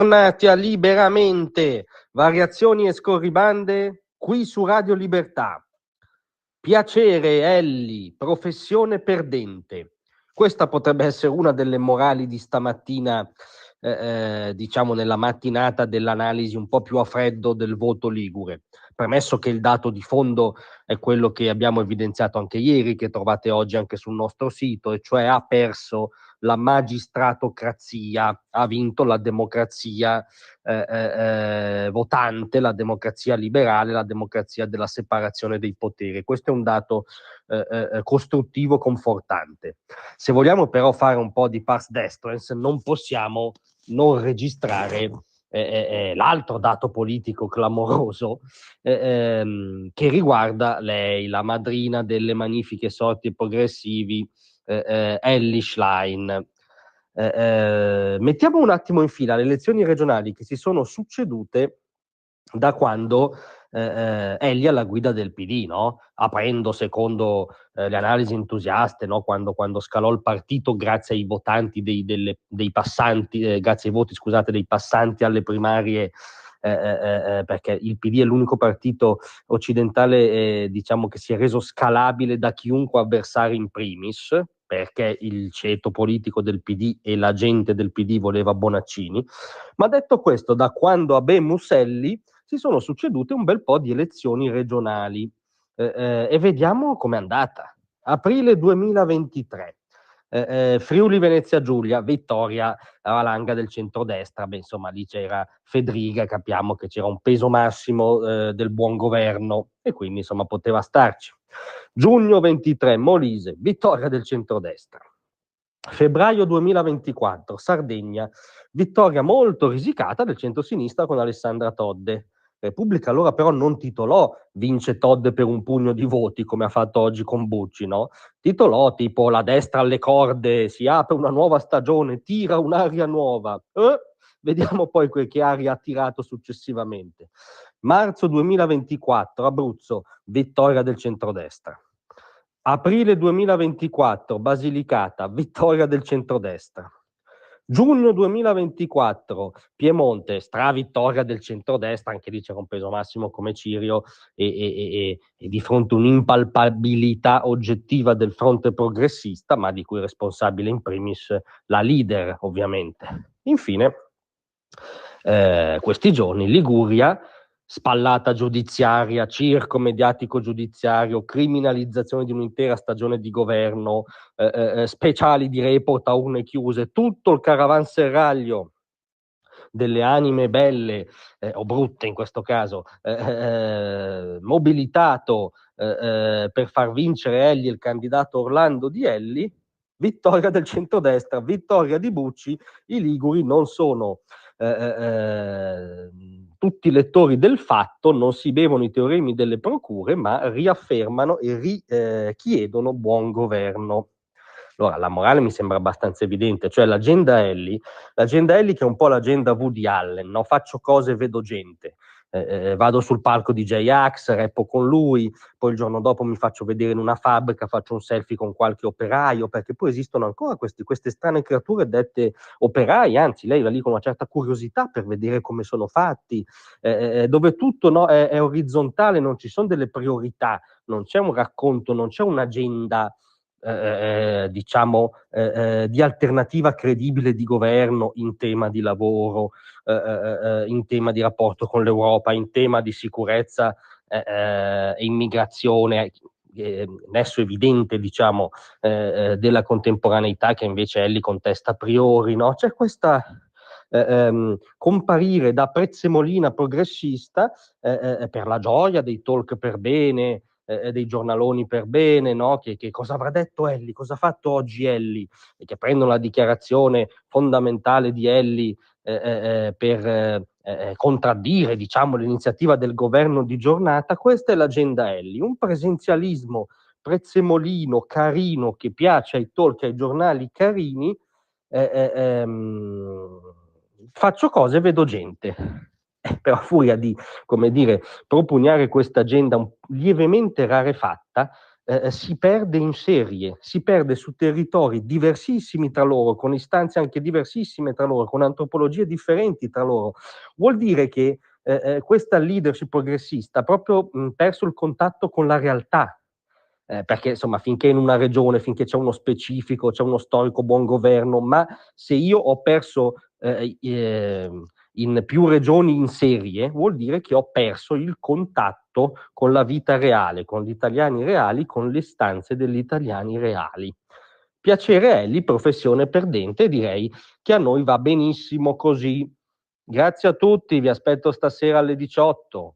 Tornati a Liberamente, variazioni e scorribande, qui su Radio Libertà. Piacere, Elli, professione perdente. Questa potrebbe essere una delle morali di stamattina, diciamo nella mattinata dell'analisi un po' più a freddo del voto ligure. Premesso che il dato di fondo è quello che abbiamo evidenziato anche ieri, che trovate oggi anche sul nostro sito, e cioè ha perso la magistratocrazia, ha vinto la democrazia votante, la democrazia liberale, la democrazia della separazione dei poteri. Questo è un dato costruttivo, confortante. Se vogliamo però fare un po' di pars destrens, non possiamo non registrare l'altro dato politico clamoroso che riguarda lei, la madrina delle magnifiche sorti progressivi, Elly Schlein. Mettiamo un attimo in fila le elezioni regionali che si sono succedute da quando Elly è alla guida del PD, no? Aprendo secondo le analisi entusiaste, no? Quando scalò il partito grazie ai votanti dei passanti, grazie ai voti, scusate, dei passanti alle primarie, perché il PD è l'unico partito occidentale, diciamo, che si è reso scalabile da chiunque avversario in primis, perché il ceto politico del PD e la gente del PD voleva Bonaccini. Ma detto questo, da quando Habemus Elly si sono succedute un bel po' di elezioni regionali e vediamo com'è andata. Aprile 2023. Friuli Venezia Giulia, vittoria a valanga del centrodestra. Beh, insomma, lì c'era Fedriga, capiamo che c'era un peso massimo del buon governo e quindi insomma poteva starci. Giugno 23, Molise, vittoria del centrodestra. Febbraio 2024, Sardegna, vittoria molto risicata del centrosinistra con Alessandra Todde. Repubblica allora però non titolò vince Todde per un pugno di voti come ha fatto oggi con Bucci, no? Titolò tipo la destra alle corde, si apre una nuova stagione, tira un'aria nuova. Vediamo poi che aria ha tirato successivamente. Marzo 2024, Abruzzo, vittoria del centrodestra. Aprile 2024, Basilicata, vittoria del centrodestra. Giugno 2024, Piemonte, stravittoria del centrodestra, anche lì c'era un peso massimo come Cirio e di fronte a un'impalpabilità oggettiva del fronte progressista, ma di cui è responsabile in primis la leader, ovviamente. Infine, questi giorni, Liguria, spallata giudiziaria, circo mediatico giudiziario, criminalizzazione di un'intera stagione di governo, speciali di report a urne chiuse, tutto il caravanserraglio delle anime belle o brutte in questo caso, mobilitato per far vincere Elly, il candidato Orlando di Elly, vittoria del centrodestra, vittoria di Bucci. I liguri non sono tutti lettori del Fatto, non si bevono i teoremi delle procure, ma riaffermano e chiedono buon governo. Allora, la morale mi sembra abbastanza evidente, cioè l'agenda Elly che è un po' l'agenda Woody Allen, no? Faccio cose, vedo gente. Vado sul palco di J-Ax, rappo con lui, poi il giorno dopo mi faccio vedere in una fabbrica, faccio un selfie con qualche operaio, perché poi esistono ancora queste strane creature dette operai, anzi lei va lì con una certa curiosità per vedere come sono fatti, dove tutto, no, è orizzontale, non ci sono delle priorità, non c'è un racconto, non c'è un'agenda diciamo di alternativa credibile di governo in tema di lavoro, in tema di rapporto con l'Europa, in tema di sicurezza e immigrazione, nesso evidente diciamo della contemporaneità che invece Elly contesta a priori, no? C'è questa comparire da prezzemolina progressista per la gioia dei talk per bene, dei giornaloni per bene, no? Che cosa avrà detto Elly, cosa ha fatto oggi Elly, e che prendono la dichiarazione fondamentale di Elly per contraddire, diciamo, l'iniziativa del governo di giornata. Questa è l'agenda Elly, un presenzialismo prezzemolino, carino, che piace ai talk, ai giornali carini. Faccio cose, vedo gente. Però a furia di, come dire, propugnare questa agenda lievemente rarefatta, si perde in serie, si perde su territori diversissimi tra loro, con istanze anche diversissime tra loro, con antropologie differenti tra loro. Vuol dire che questa leadership progressista ha proprio perso il contatto con la realtà, perché insomma finché in una regione, finché c'è uno specifico, c'è uno storico buon governo, ma se io ho perso in più regioni in serie, vuol dire che ho perso il contatto con la vita reale, con gli italiani reali, con le istanze degli italiani reali. Piacere Elli, professione perdente, direi che a noi va benissimo così. Grazie a tutti, vi aspetto stasera alle 18.